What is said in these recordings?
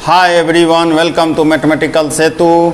Hi everyone, welcome to mathematical Setu.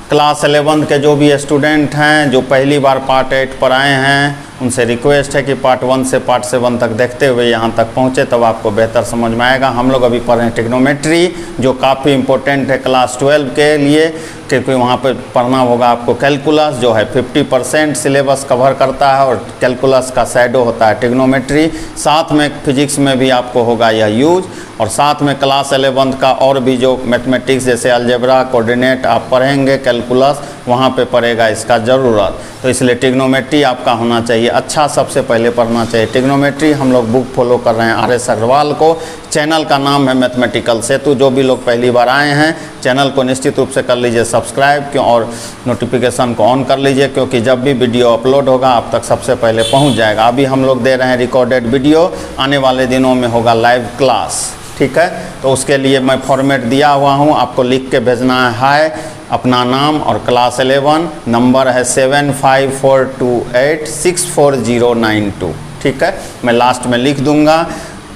Class 11 के जो भी स्टूडेंट हैं जो पहली बार पार्ट 8 पर आए हैं उनसे रिक्वेस्ट है कि पार्ट 1 से पार्ट 7 तक देखते हुए यहाँ तक पहुँचे, तब आपको बेहतर समझ में आएगा। हम लोग अभी पढ़ रहे हैं ट्रिग्नोमेट्री, जो काफ़ी इम्पोर्टेंट है क्लास 12 के लिए, क्योंकि वहाँ पर पढ़ना होगा आपको कैलकुलस, जो है 50% सिलेबस कवर करता है और कैलकुलस का शैडो होता है ट्रिग्नोमेट्री। साथ में फिजिक्स में भी आपको होगा यह यूज, और साथ में क्लास 11 का और भी जो मैथमेटिक्स जैसे अलजेब्रा, कोऑर्डिनेट आप पढ़ेंगे, कैलकुलस वहाँ पे पड़ेगा इसका ज़रूरत। तो इसलिए ट्रिग्नोमेट्री आपका होना चाहिए अच्छा, सबसे पहले पढ़ना चाहिए ट्रिग्नोमेट्री। हम लोग बुक फॉलो कर रहे हैं RS अग्रवाल को। चैनल का नाम है मैथमेटिकल सेतु। जो भी लोग पहली बार आए हैं चैनल को निश्चित रूप से कर लीजिए सब्सक्राइब, क्यों और नोटिफिकेशन को ऑन कर लीजिए, क्योंकि जब भी वीडियो अपलोड होगा आप तक सबसे पहले पहुँच जाएगा। अभी हम लोग दे रहे हैं रिकॉर्डेड वीडियो, आने वाले दिनों में होगा लाइव क्लास, ठीक है। तो उसके लिए मैं फॉर्मेट दिया हुआ हूँ, आपको लिख के भेजना है हाय, अपना नाम और क्लास 11, नंबर है 7542864092, ठीक है। मैं लास्ट में लिख दूंगा।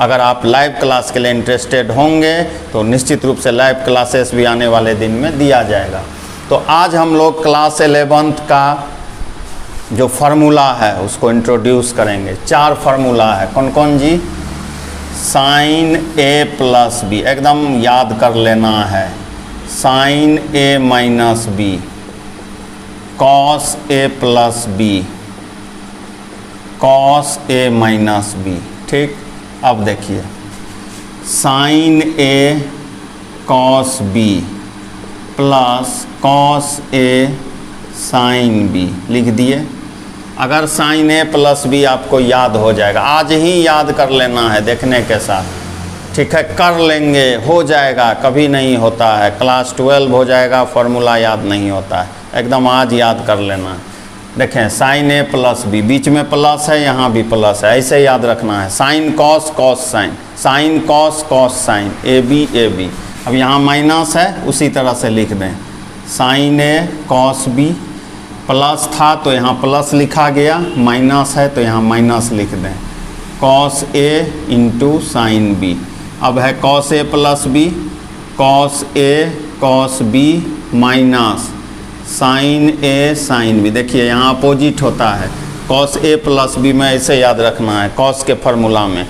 अगर आप लाइव क्लास के लिए इंटरेस्टेड होंगे तो निश्चित रूप से लाइव क्लासेस भी आने वाले दिन में दिया जाएगा। तो आज हम लोग क्लास 11 का जो फार्मूला है उसको इंट्रोड्यूस करेंगे। 4 फार्मूला है, कौन कौन जी? साइन ए प्लस बी, एकदम याद कर लेना है। Sine A minus B, cos A plus B, cos A minus B, ठीक। अब देखिए, sign A cos B plus cos A sine B लिख दिए। अगर साइन ए प्लस बी आपको याद हो जाएगा, आज ही याद कर लेना है देखने के साथ, ठीक है। कर लेंगे, हो जाएगा, कभी नहीं होता है। क्लास 12 हो जाएगा, फार्मूला याद नहीं होता है, एकदम आज याद कर लेना है। देखें, साइन ए प्लस बी, बीच में प्लस है, यहाँ भी प्लस है, ऐसे याद रखना है। Sine cos, cos sine, sine cos, cos sine, A B A B. अब यहाँ माइनस है, उसी तरह से लिख दें, sine A cos B, plus था तो यहाँ प्लस लिखा गया, माइनस है तो यहाँ माइनस लिख दें, cos A into sine B. अब है cos A plus B, cos A cos B minus sign A sine B. देखिए यहाँ अपोजिट होता है, कॉस ए प्लस बी में ऐसे याद रखना है कॉस के फार्मूला में,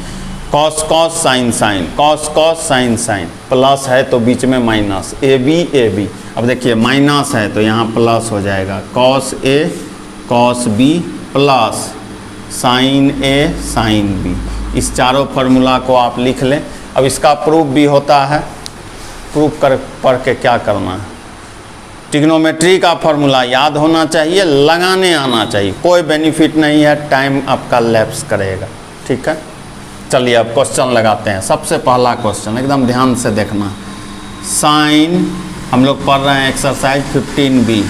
cos cos sine sine, cos cos sine sine, plus है तो बीच में माइनस, ए बी। अब देखिए माइनस है तो यहाँ प्लस हो जाएगा, cos A cos B plus sign A sine B. इस चारों फार्मूला को आप लिख लें। अब इसका प्रूफ भी होता है, प्रूफ कर पढ़ के क्या करना है। ट्रिग्नोमेट्री का फार्मूला याद होना चाहिए, लगाने आना चाहिए, कोई बेनिफिट नहीं है, टाइम आपका लैप्स करेगा, ठीक है। चलिए अब क्वेश्चन लगाते हैं। सबसे पहला क्वेश्चन एकदम ध्यान से देखना। साइन, हम लोग पढ़ रहे हैं एक्सरसाइज 15B,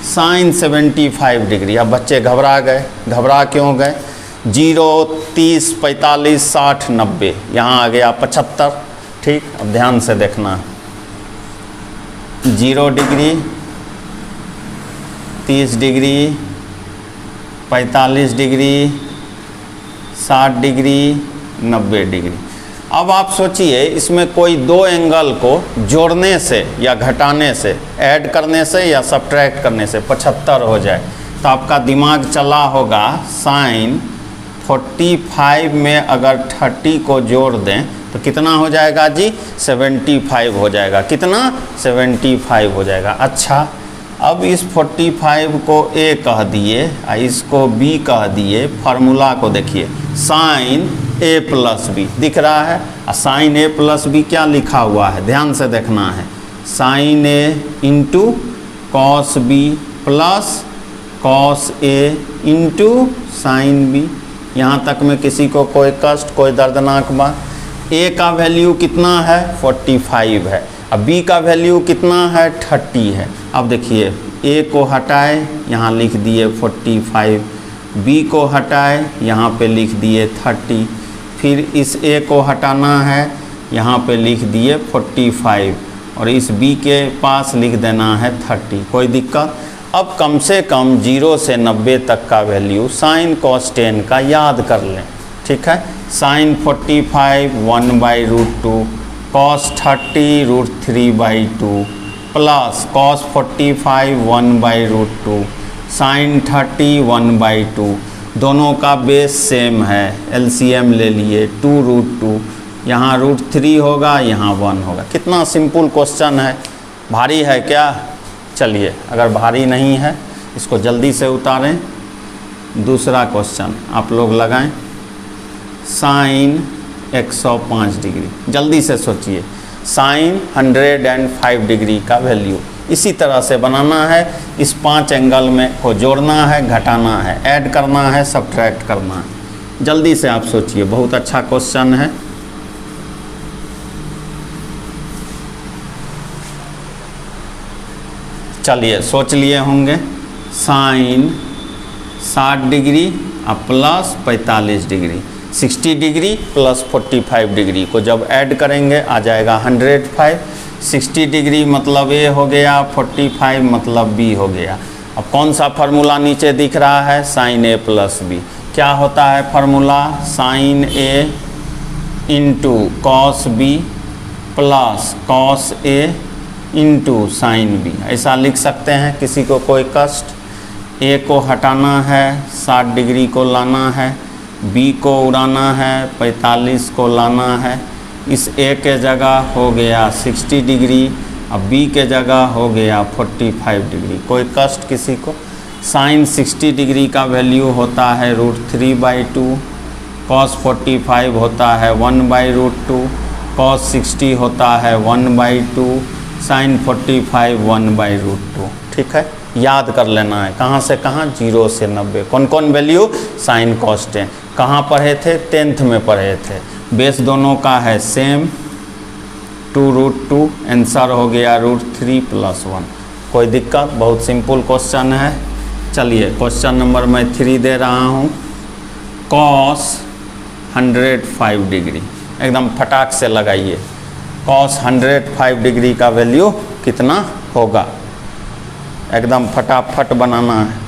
साइन 75 डिग्री। अब बच्चे घबरा गए, घबरा क्यों गए? 0, 30, 45, 60, 90, यहाँ आ गया 75, ठीक। अब ध्यान से देखना, 0 degree, 30 degree, 45 degree, 60 degree, 90 degree. अब आप सोचिए इसमें कोई दो एंगल को जोड़ने से या घटाने से, ऐड करने से या सब्ट्रैक्ट करने से 75 हो जाए, तो आपका दिमाग चला होगा साइन 45 में अगर 30 को जोड़ दें तो कितना हो जाएगा जी? 75 हो जाएगा। कितना? 75 हो जाएगा। अच्छा, अब इस 45 को A कह दिए और इसको B कह दिए। फार्मूला को देखिए, साइन A प्लस बी दिख रहा है, और साइन A प्लस बी क्या लिखा हुआ है, ध्यान से देखना है, sine A into cos B plus cos A into sine B. यहाँ तक में किसी को कोई कष्ट, कोई दर्दनाक बात? A का वैल्यू कितना है? 45 है। अब B का वैल्यू कितना है? 30 है। अब देखिए A को हटाए, यहाँ लिख दिए 45, B को हटाए, यहाँ पे लिख दिए 30, फिर इस A को हटाना है, यहाँ पे लिख दिए 45, और इस B के पास लिख देना है 30। कोई दिक्कत? अब कम से कम 0 से 90 तक का वैल्यू साइन कॉस 10 का याद कर लें, ठीक है। Sine 45 1/√2 cos 30 √3/2 plus cos 45 1/√2 sine 30 1/2। दोनों का बेस सेम है, एलसीएम ले लिए 2√2, यहाँ √3 होगा, यहाँ 1 होगा। कितना सिंपल क्वेश्चन है। भारी है क्या? चलिए, अगर भारी नहीं है इसको जल्दी से उतारें। दूसरा क्वेश्चन आप लोग लगाएं, साइन 105 डिग्री। जल्दी से सोचिए, साइन 105 डिग्री का वैल्यू इसी तरह से बनाना है। इस 5 एंगल में को जोड़ना है, घटाना है, ऐड करना है, सब्ट्रैक्ट करना है। जल्दी से आप सोचिए, बहुत अच्छा क्वेश्चन है। चलिए, सोच लिए होंगे। साइन 60 डिग्री और plus 45 degree, 60 degree plus 45 degree को जब ऐड करेंगे आ जाएगा 105। 60 डिग्री मतलब ए हो गया, 45 मतलब बी हो गया। अब कौन सा फार्मूला नीचे दिख रहा है? Sine A plus B. क्या होता है formula? Sine A into cos B plus cos A into sine B. ऐसा लिख सकते हैं। किसी को कोई कष्ट? ए को हटाना है, 60 डिग्री को लाना है, बी को उड़ाना है, 45 को लाना है। इस ए के जगह हो गया 60 डिग्री, अब बी के जगह हो गया 45 डिग्री। कोई कष्ट किसी को? साइन 60 डिग्री का वैल्यू होता है √3/2, कॉस 45 होता है 1/√2, कॉस 60 होता है 1/2, साइन 45 1/√2। ठीक है, याद कर लेना है। कहाँ से कहाँ? 0 से 90। कौन कौन वैल्यू? Sine cos tan. कहाँ पढ़े थे? 10th में पढ़े थे। बेस दोनों का है सेम, 2√2। आंसर हो गया √3 + 1। कोई दिक्कत? बहुत सिंपल क्वेश्चन है। चलिए, क्वेश्चन नंबर मैं 3 दे रहा हूँ। कॉस 105 डिग्री, एकदम फटाक से लगाइए। कॉस 105 डिग्री का वैल्यू कितना होगा? एकदम फटाफट बनाना है।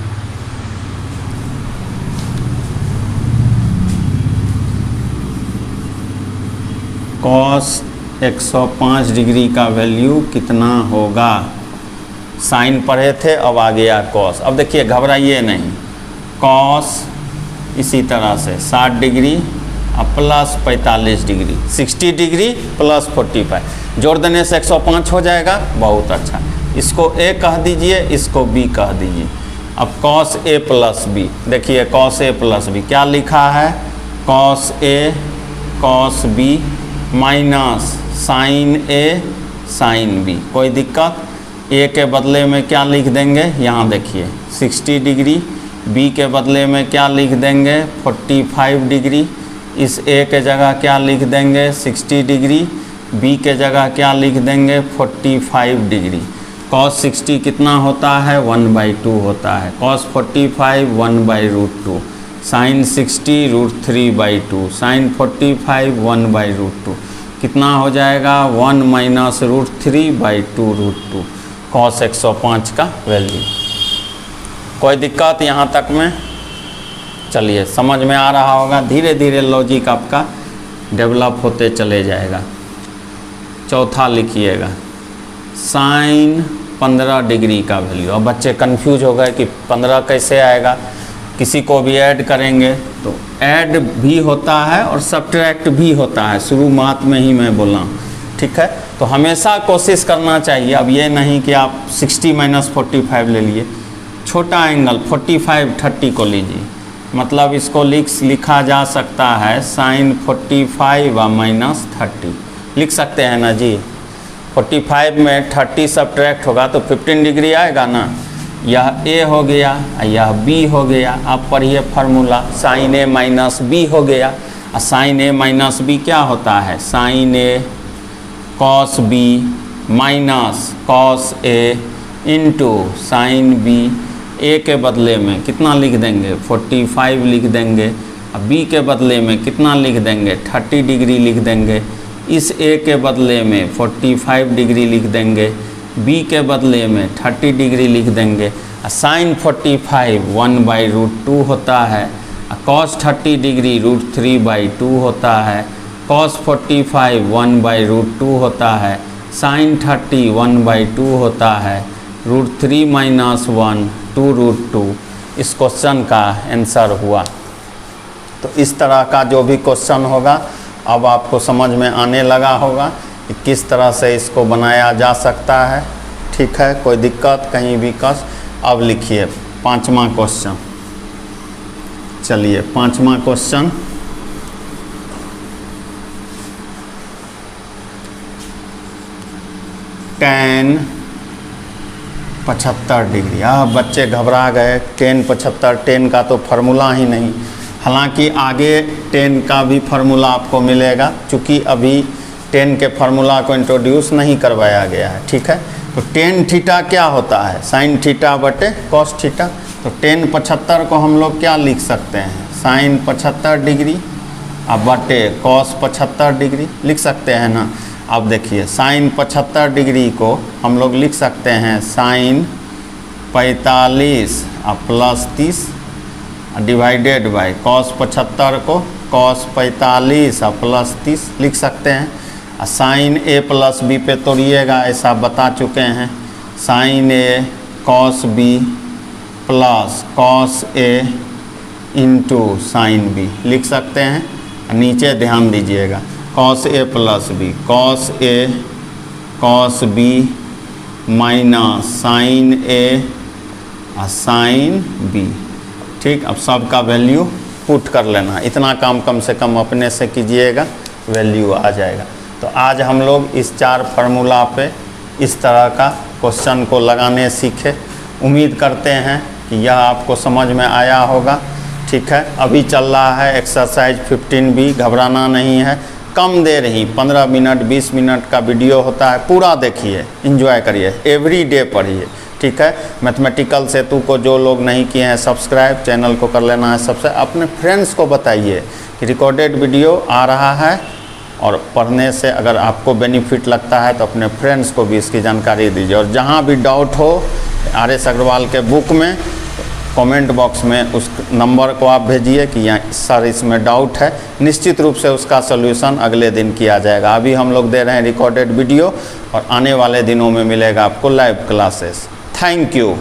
कॉस 105 डिग्री का वैल्यू कितना होगा? साइन पढ़े थे, अब आ गया कॉस। अब देखिए, घबराइए नहीं। कॉस इसी तरह से 60 डिग्री और प्लस 45 डिग्री, 60 डिग्री प्लस 45 जोड़ देने से 105 हो जाएगा। बहुत अच्छा। इसको ए कह दीजिए, इसको बी कह दीजिए। अब कॉस ए प्लस बी, देखिए कॉस ए प्लस बी क्या लिखा है? Cos A cos B minus sign A sine B. कोई दिक्कत? ए के बदले में क्या लिख देंगे? यहाँ देखिए 60 डिग्री, बी के बदले में क्या लिख देंगे? 45 डिग्री। इस ए के जगह क्या लिख देंगे? 60 डिग्री। बी के जगह क्या लिख देंगे? 45 डिग्री। कॉस 60 कितना होता है? 1/2 होता है। कॉस 45 1/√2, साइन 60 √3/2, साइन 45 1/√2 कितना हो जाएगा? 1 - √3/2√2 कॉस 105 का वैल्यू। कोई दिक्कत यहाँ तक में? चलिए, समझ में आ रहा होगा। धीरे धीरे लॉजिक आपका डेवलप होते चले जाएगा। चौथा लिखिएगा, साइन 15 डिग्री का वैल्यू। अब बच्चे कंफ्यूज हो गए कि 15 कैसे आएगा। किसी को भी ऐड करेंगे तो ऐड भी होता है और सब्ट्रैक्ट भी होता है। शुरुआत में ही मैं बोला, ठीक है। तो हमेशा कोशिश करना चाहिए। अब ये नहीं कि आप 60 - 45 ले लिए, छोटा एंगल 45 30 को लीजिए। मतलब इसको लिखा जा सकता है साइन 45 व -30 लिख सकते हैं ना जी। 45 में 30 सब्ट्रैक्ट होगा तो 15 डिग्री आएगा ना। यह ए हो गया, यह बी हो गया। आप पढ़िए फार्मूला, साइन ए माइनस बी हो गया। और साइन ए माइनस बी क्या होता है? Sine A cos B minus cos A into sine B. ए के बदले में कितना लिख देंगे? 45 लिख देंगे। अब बी के बदले में कितना लिख देंगे? 30 डिग्री लिख देंगे। इस ए के बदले में 45 डिग्री लिख देंगे, बी के बदले में 30 डिग्री लिख देंगे। साइन 45 1/√2 होता है, कॉस 30 डिग्री √3/2 होता है, cos 45 1/√2 होता है, sin 30 1/2 होता है, √3 - 1 2√2 इस क्वेश्चन का आंसर हुआ। तो इस तरह का जो भी क्वेश्चन होगा अब आपको समझ में आने लगा होगा कि किस तरह से इसको बनाया जा सकता है। ठीक है, कोई दिक्कत कहीं भी कस। अब लिखिए 5वां क्वेश्चन। चलिए 5वां क्वेश्चन, tan 75 डिग्री। बच्चे घबरा गए, tan 75, tan का तो फार्मूला ही नहीं। हालांकि आगे tan का भी फार्मूला आपको मिलेगा, क्योंकि अभी tan के फार्मूला को इंट्रोड्यूस नहीं करवाया गया है। ठीक है, तो tan थीटा क्या होता है, sin थीटा बटे cos थीटा। तो tan 75 को हम लोग क्या लिख सकते हैं, sin 75 डिग्री अब बटे cos 75 डिग्री लिख सकते हैं ना। अब देखिए sin 75 डिग्री को हम लोग लिख सकते हैं sin 45 plus 30 divided by cos 75 को cos 45 प्लस 30 लिख सकते हैं। sin a प्लस b पे तोड़िएगा, ऐसा बता चुके हैं। sin a cos b plus cos a into sin b लिख सकते हैं। नीचे ध्यान दीजिएगा, cos a plus b, cos a cos b minus sin a sin b। ठीक, अब सबका वैल्यू पुट कर लेना, इतना काम कम से कम अपने से कीजिएगा, वैल्यू आ जाएगा। तो आज हम लोग इस 4 फार्मूला पे इस तरह का क्वेश्चन को लगाने सीखे। उम्मीद करते हैं कि यह आपको समझ में आया होगा। ठीक है, अभी चल रहा है एक्सरसाइज 15 भी, घबराना नहीं है। कम देर ही 15 मिनट 20 मिनट का वीडियो होता है, पूरा देखिए, एंजॉय करिए, एवरी डे पढ़िए। ठीक है, मैथमेटिकल सेतु को जो लोग नहीं किए हैं सब्सक्राइब, चैनल को कर लेना है सबसे। अपने फ्रेंड्स को बताइए कि रिकॉर्डेड वीडियो आ रहा है, और पढ़ने से अगर आपको बेनिफिट लगता है तो अपने फ्रेंड्स को भी इसकी जानकारी दीजिए। और जहाँ भी डाउट हो RS अग्रवाल के बुक में कमेंट बॉक्स में उस नंबर को आप भेजिए कि यहाँ सर इसमें डाउट है, निश्चित रूप से उसका सॉल्यूशन अगले दिन किया जाएगा। अभी हम लोग दे रहे हैं रिकॉर्डेड वीडियो, और आने वाले दिनों में मिलेगा आपको लाइव क्लासेस। Thank you.